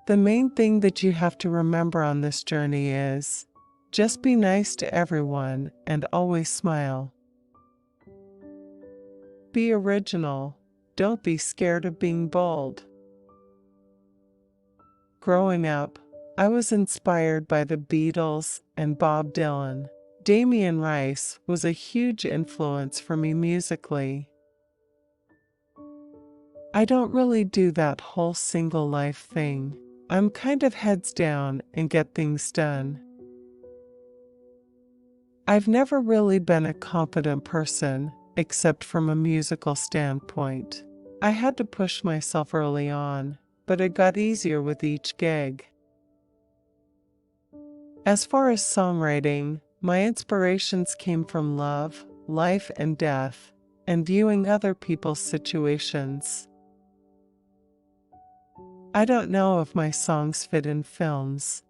The main thing that you have to remember on this journey is, just be nice to everyone and always smile. Be original. Don't be scared of being bold. Growing up, I was inspired by the Beatles and Bob Dylan. Damien Rice was a huge influence for me musically. I don't really do that whole single life thing. I'm kind of heads down and get things done. I've never really been a competent person, except from a musical standpoint. I had to push myself early on, but it got easier with each gig. As far as songwriting, my inspirations came from love, life and death, and viewing other people's situations. I don't know if my songs fit in films.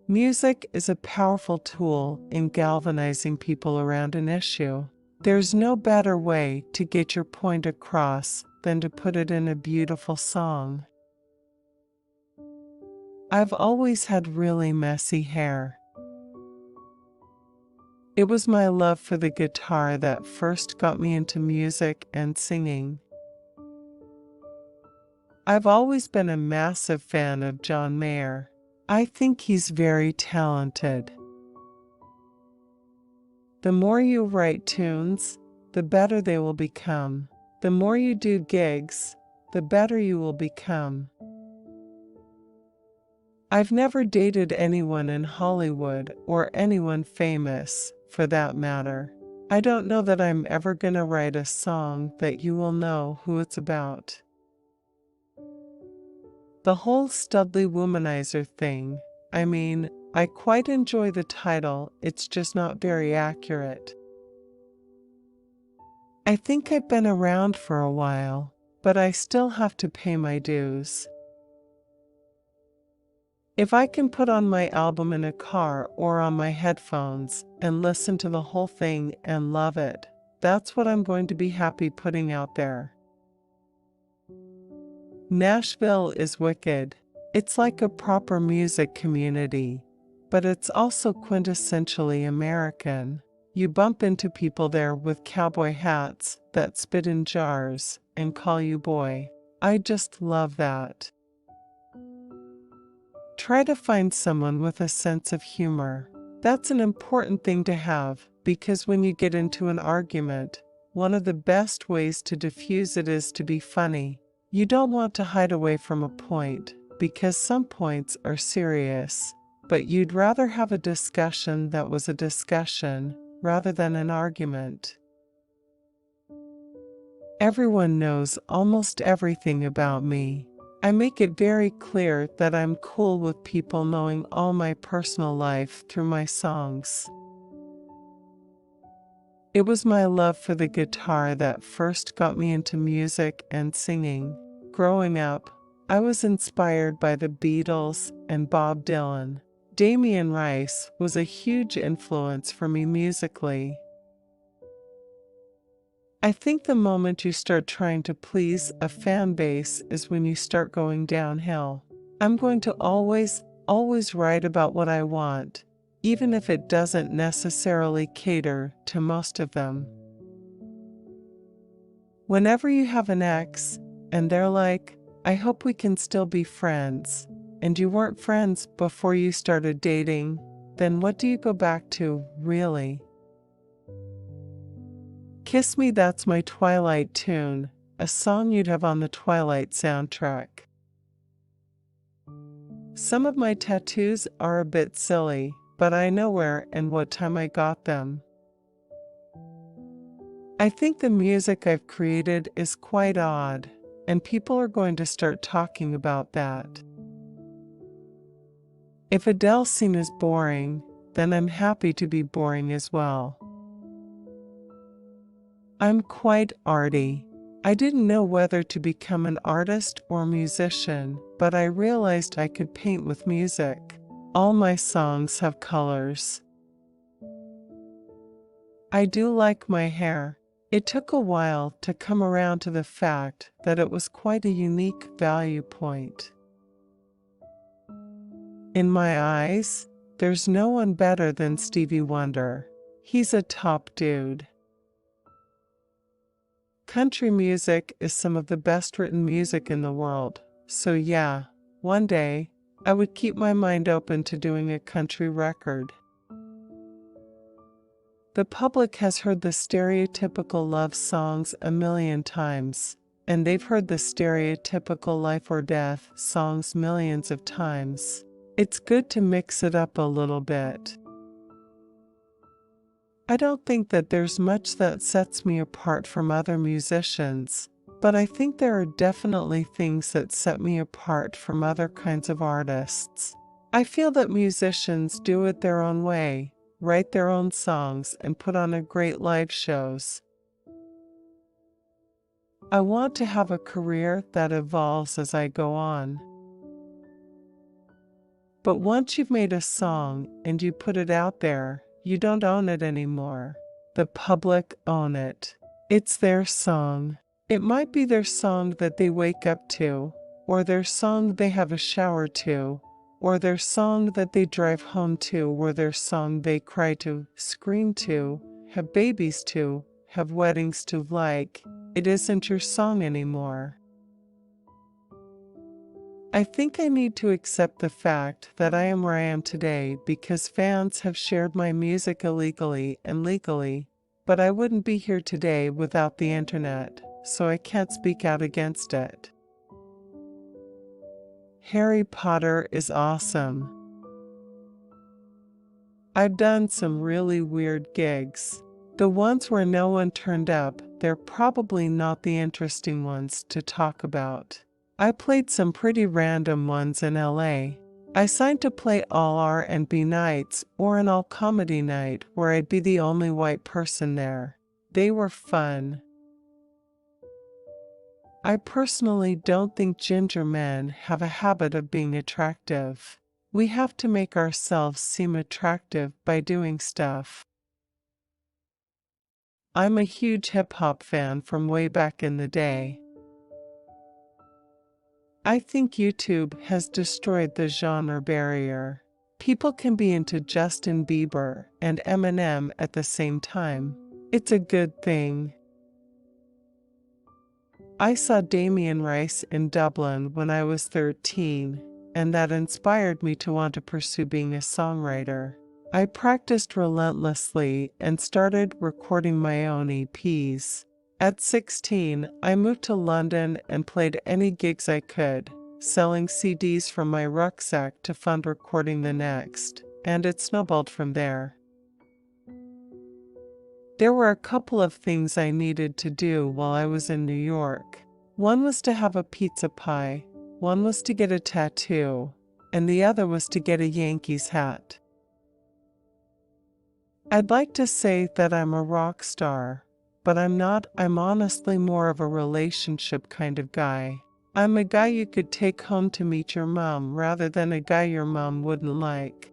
Music is a powerful tool in galvanizing people around an issue. There's no better way to get your point across than to put it in a beautiful song. I've always had really messy hair. It was my love for the guitar that first got me into music and singing. I've always been a massive fan of John Mayer. I think he's very talented. The more you write tunes, the better they will become. The more you do gigs, the better you will become. I've never dated anyone in Hollywood or anyone famous, for that matter. I don't know that I'm ever gonna write a song that you will know who it's about. The whole Studley womanizer thing, I quite enjoy the title, it's just not very accurate. I think I've been around for a while, but I still have to pay my dues. If I can put on my album in a car or on my headphones and listen to the whole thing and love it, that's what I'm going to be happy putting out there. Nashville is wicked. It's like a proper music community, but it's also quintessentially American. You bump into people there with cowboy hats that spit in jars and call you boy. I just love that. Try to find someone with a sense of humor. That's an important thing to have, because when you get into an argument, one of the best ways to diffuse it is to be funny. You don't want to hide away from a point, because some points are serious, but you'd rather have a discussion that was a discussion, rather than an argument. Everyone knows almost everything about me. I make it very clear that I'm cool with people knowing all my personal life through my songs. It was my love for the guitar that first got me into music and singing. Growing up, I was inspired by the Beatles and Bob Dylan. Damien Rice was a huge influence for me musically. I think the moment you start trying to please a fan base is when you start going downhill. I'm going to always write about what I want, even if it doesn't necessarily cater to most of them. Whenever you have an ex, and they're like, I hope we can still be friends, and you weren't friends before you started dating, then what do you go back to, really? Kiss Me, that's my Twilight tune, a song you'd have on the Twilight soundtrack. Some of my tattoos are a bit silly, but I know where and what time I got them. I think the music I've created is quite odd, and people are going to start talking about that. If Adele's seen as boring, then I'm happy to be boring as well. I'm quite arty. I didn't know whether to become an artist or musician, but I realized I could paint with music. All my songs have colors. I do like my hair. It took a while to come around to the fact that it was quite a unique value point. In my eyes, there's no one better than Stevie Wonder. He's a top dude. Country music is some of the best written music in the world, so yeah, one day, I would keep my mind open to doing a country record. The public has heard the stereotypical love songs a million times, and they've heard the stereotypical life or death songs millions of times. It's good to mix it up a little bit. I don't think that there's much that sets me apart from other musicians, but I think there are definitely things that set me apart from other kinds of artists. I feel that musicians do it their own way, write their own songs, and put on a great live shows. I want to have a career that evolves as I go on. But once you've made a song and you put it out there, you don't own it anymore. The public own it. It's their song. It might be their song that they wake up to, or their song they have a shower to, or their song that they drive home to, or their song they cry to, scream to, have babies to, have weddings to. Like, it isn't your song anymore. I think I need to accept the fact that I am where I am today because fans have shared my music illegally and legally, but I wouldn't be here today without the internet, so I can't speak out against it. Harry Potter is awesome. I've done some really weird gigs. The ones where no one turned up, they're probably not the interesting ones to talk about. I played some pretty random ones in LA. I signed to play all R&B nights or an all comedy night where I'd be the only white person there. They were fun. I personally don't think ginger men have a habit of being attractive. We have to make ourselves seem attractive by doing stuff. I'm a huge hip-hop fan from way back in the day. I think YouTube has destroyed the genre barrier. People can be into Justin Bieber and Eminem at the same time. It's a good thing. I saw Damien Rice in Dublin when I was 13, and that inspired me to want to pursue being a songwriter. I practiced relentlessly and started recording my own EPs. At 16, I moved to London and played any gigs I could, selling CDs from my rucksack to fund recording the next, and it snowballed from there. There were a couple of things I needed to do while I was in New York. One was to have a pizza pie, one was to get a tattoo, and the other was to get a Yankees hat. I'd like to say that I'm a rock star, but I'm not. I'm honestly more of a relationship kind of guy. I'm a guy you could take home to meet your mom rather than a guy your mom wouldn't like.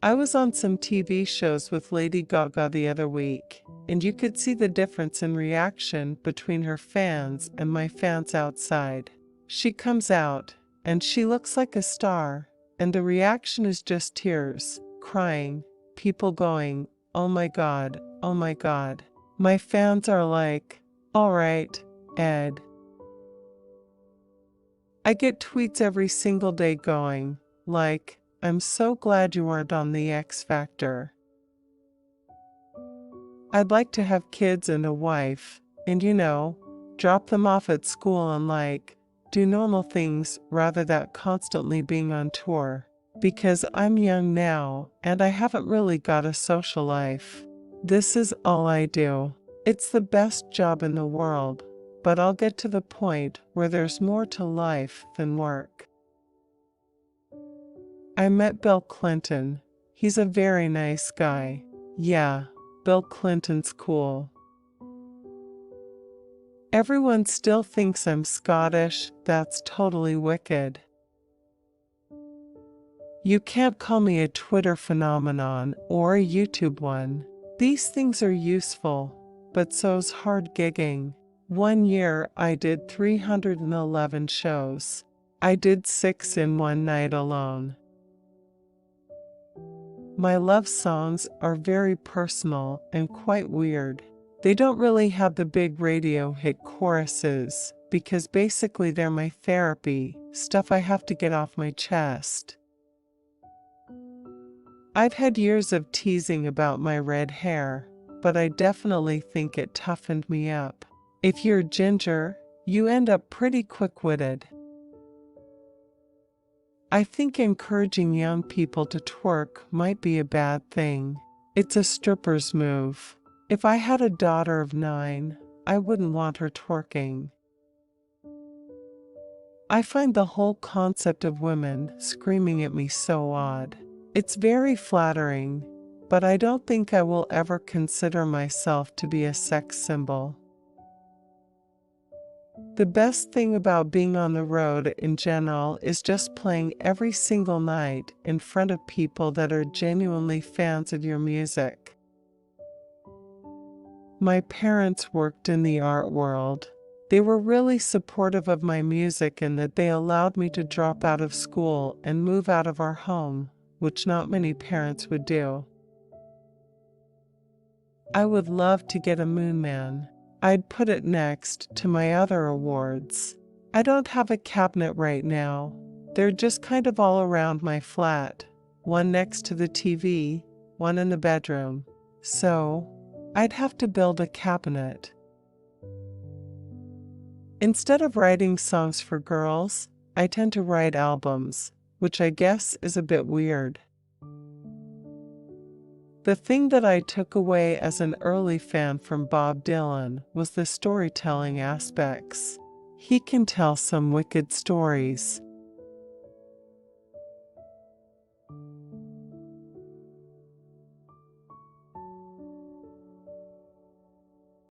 I was on some TV shows with Lady Gaga the other week, and you could see the difference in reaction between her fans and my fans outside. She comes out, and she looks like a star, and the reaction is just tears, crying, people going, "Oh my God, oh my God." My fans are like, "All right, Ed." I get tweets every single day going, like, "I'm so glad you weren't on the X Factor." I'd like to have kids and a wife, and drop them off at school and do normal things rather than constantly being on tour. Because I'm young now, and I haven't really got a social life. This is all I do. It's the best job in the world, but I'll get to the point where there's more to life than work. I met Bill Clinton. He's a very nice guy. Yeah, Bill Clinton's cool. Everyone still thinks I'm Scottish. That's totally wicked. You can't call me a Twitter phenomenon or a YouTube one. These things are useful, but so's hard gigging. One year I did 311 shows. I did 6 in one night alone. My love songs are very personal and quite weird. They don't really have the big radio hit choruses, because basically they're my therapy, stuff I have to get off my chest. I've had years of teasing about my red hair, but I definitely think it toughened me up. If you're ginger, you end up pretty quick-witted. I think encouraging young people to twerk might be a bad thing. It's a stripper's move. If I had a daughter of 9, I wouldn't want her twerking. I find the whole concept of women screaming at me so odd. It's very flattering, but I don't think I will ever consider myself to be a sex symbol. The best thing about being on the road in general is just playing every single night in front of people that are genuinely fans of your music. My parents worked in the art world. They were really supportive of my music in that they allowed me to drop out of school and move out of our home, which not many parents would do. I would love to get a Moon Man. I'd put it next to my other awards. I don't have a cabinet right now. They're just kind of all around my flat. One next to the TV, one in the bedroom. So, I'd have to build a cabinet. Instead of writing songs for girls, I tend to write albums, which I guess is a bit weird. The thing that I took away as an early fan from Bob Dylan was the storytelling aspects. He can tell some wicked stories.